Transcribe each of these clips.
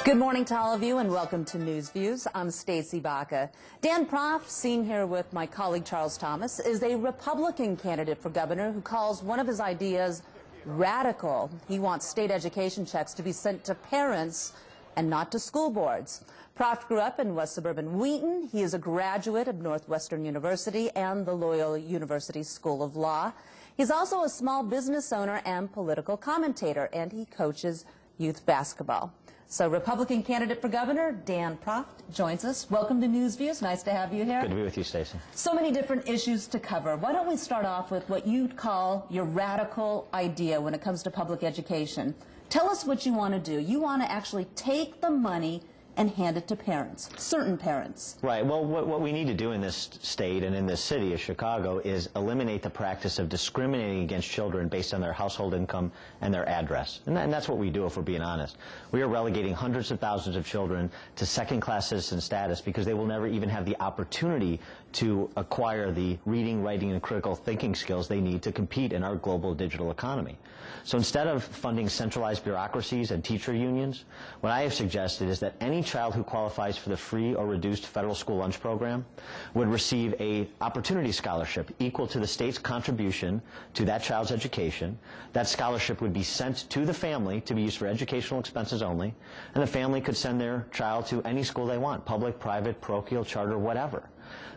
Good morning to all of you and welcome to News Views. I'm Stacy Baca. Dan Proft, seen here with my colleague Charles Thomas, is a Republican candidate for governor who calls one of his ideas radical. He wants state education checks to be sent to parents and not to school boards. Proft grew up in West Suburban Wheaton. He is a graduate of Northwestern University and the Loyola University School of Law. He's also a small business owner and political commentator, and he coaches youth basketball. So Republican candidate for governor, Dan Proft, joins us. Welcome to News Views. Nice to have you here. Good to be with you, Stacey. So many different issues to cover. Why don't we start off with what you'd call your radical idea when it comes to public education? Tell us what you want to do. You want to actually take the money and hand it to parents, certain parents. Right. Well, what we need to do in this state and in this city of Chicago is eliminate the practice of discriminating against children based on their household income and their address. And that's what we do, if we're being honest. We are relegating hundreds of thousands of children to second-class citizen status because they will never even have the opportunity to acquire the reading, writing, and critical thinking skills they need to compete in our global digital economy. So instead of funding centralized bureaucracies and teacher unions, what I have suggested is that any child who qualifies for the free or reduced federal school lunch program would receive an opportunity scholarship equal to the state's contribution to that child's education. That scholarship would be sent to the family to be used for educational expenses only, and the family could send their child to any school they want, public, private, parochial, charter, whatever.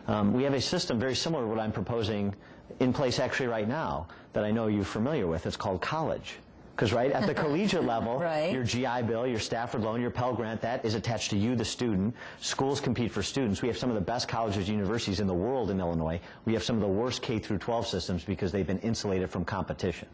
We have a system very similar to what I'm proposing in place actually right now that I know you're familiar with. It's called college. Because right at the collegiate level, right, your GI Bill, your Stafford loan, your Pell Grant, that is attached to you, the student. Schools compete for students. We have some of the best colleges and universities in the world in Illinois. We have some of the worst K-12 systems because they've been insulated from competition.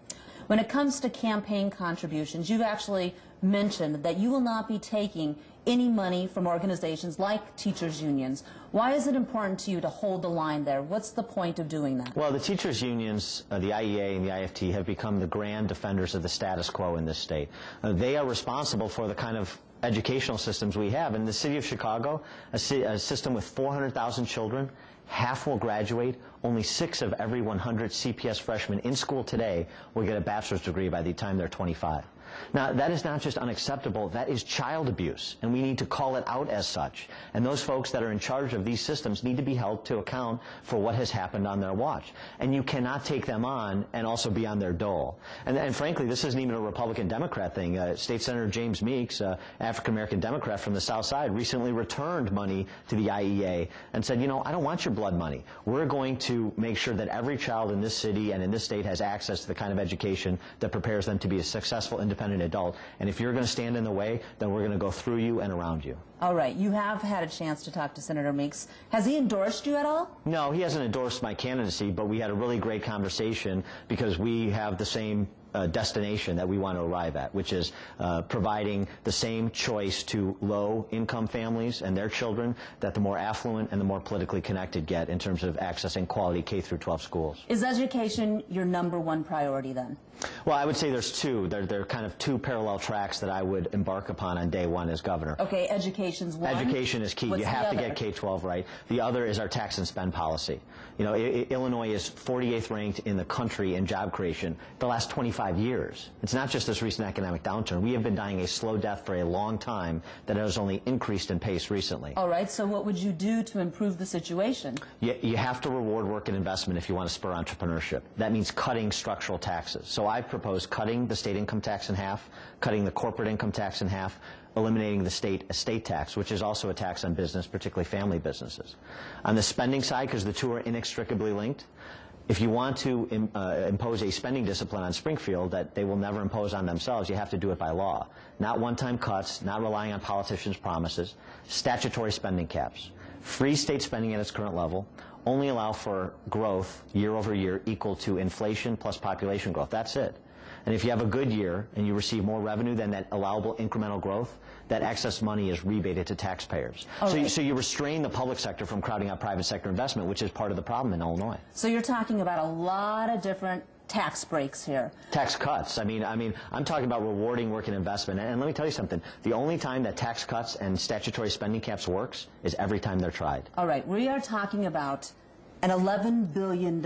When it comes to campaign contributions, you've actually mentioned that you will not be taking any money from organizations like teachers' unions. Why is it important to you to hold the line there? What's the point of doing that? Well, the teachers' unions, the IEA and the IFT, have become the grand defenders of the status quo in this state. They are responsible for the kind of educational systems we have. In the city of Chicago, a system with 400,000 children, half will graduate. Only 6 of every 100 CPS freshmen in school today will get a bachelor's degree by the time they're 25. Now, that is not just unacceptable, that is child abuse, and we need to call it out as such. And those folks that are in charge of these systems need to be held to account for what has happened on their watch. And you cannot take them on and also be on their dole. And frankly, this isn't even a Republican-Democrat thing. State Senator James Meeks, African-American Democrat from the South Side, recently returned money to the IEA and said, you know, I don't want your blood money. We're going to make sure that every child in this city and in this state has access to the kind of education that prepares them to be a successful, independent adult. And if you're going to stand in the way, then we're going to go through you and around you. All right. You have had a chance to talk to Senator Meeks. Has he endorsed you at all? No, he hasn't endorsed my candidacy, but we had a really great conversation because we have the same destination that we want to arrive at, which is providing the same choice to low-income families and their children that the more affluent and the more politically connected get in terms of accessing quality K-12 schools. Is education your #1 priority then? Well, I would say there's two. They're kind of two parallel tracks that I would embark upon on day one as governor. Okay, education's one. Education is key. What's you have to the other? get K-12 right. The other is our tax and spend policy. You know, Illinois is 48th ranked in the country in job creation the last 25 years. It's not just this recent economic downturn. We have been dying a slow death for a long time that has only increased in pace recently. All right, so what would you do to improve the situation? You have to reward work and investment if you want to spur entrepreneurship. That means cutting structural taxes. So I've proposed cutting the state income tax in half, cutting the corporate income tax in half, eliminating the state estate tax, which is also a tax on business, particularly family businesses. On the spending side, because the two are inextricably linked, if you want to impose a spending discipline on Springfield that they will never impose on themselves, you have to do it by law. Not one-time cuts, not relying on politicians' promises, statutory spending caps, free state spending at its current level, only allow for growth year over year equal to inflation plus population growth. That's it. And if you have a good year and you receive more revenue than that allowable incremental growth, that excess money is rebated to taxpayers. So you restrain the public sector from crowding out private sector investment, which is part of the problem in Illinois. So you're talking about a lot of different tax breaks here. Tax cuts. I mean, I'm talking about rewarding work and investment. And let me tell you something. The only time that tax cuts and statutory spending caps works is every time they're tried. All right. We are talking about an $11 billion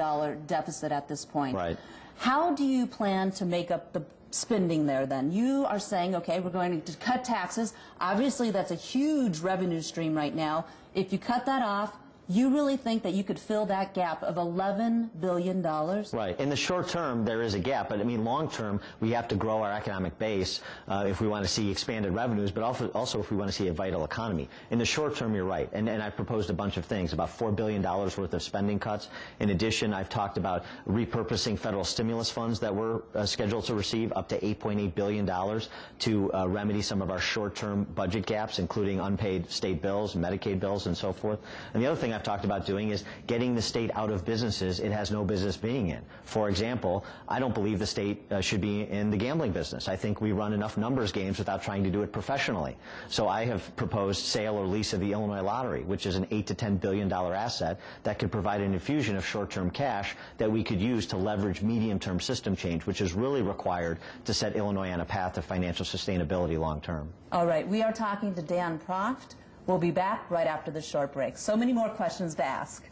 deficit at this point. Right. How do you plan to make up the spending there then? You are saying, okay, we're going to cut taxes. Obviously, that's a huge revenue stream right now. If you cut that off, you really think that you could fill that gap of $11 billion? Right. In the short term, there is a gap, but I mean, long term, we have to grow our economic base if we want to see expanded revenues, but also if we want to see a vital economy. In the short term, you're right, and I've proposed a bunch of things, about $4 billion worth of spending cuts. In addition, I've talked about repurposing federal stimulus funds that we're scheduled to receive, up to $8.8 billion, to remedy some of our short-term budget gaps, including unpaid state bills, Medicaid bills, and so forth. And the other thing I've talked about doing is getting the state out of businesses it has no business being in. For example, I don't believe the state should be in the gambling business. I think we run enough numbers games without trying to do it professionally. So I have proposed sale or lease of the Illinois Lottery, which is an $8 to $10 billion asset that could provide an infusion of short-term cash that we could use to leverage medium-term system change, which is really required to set Illinois on a path to financial sustainability long-term. All right, we are talking to Dan Proft. We'll be back right after the short break. So many more questions to ask.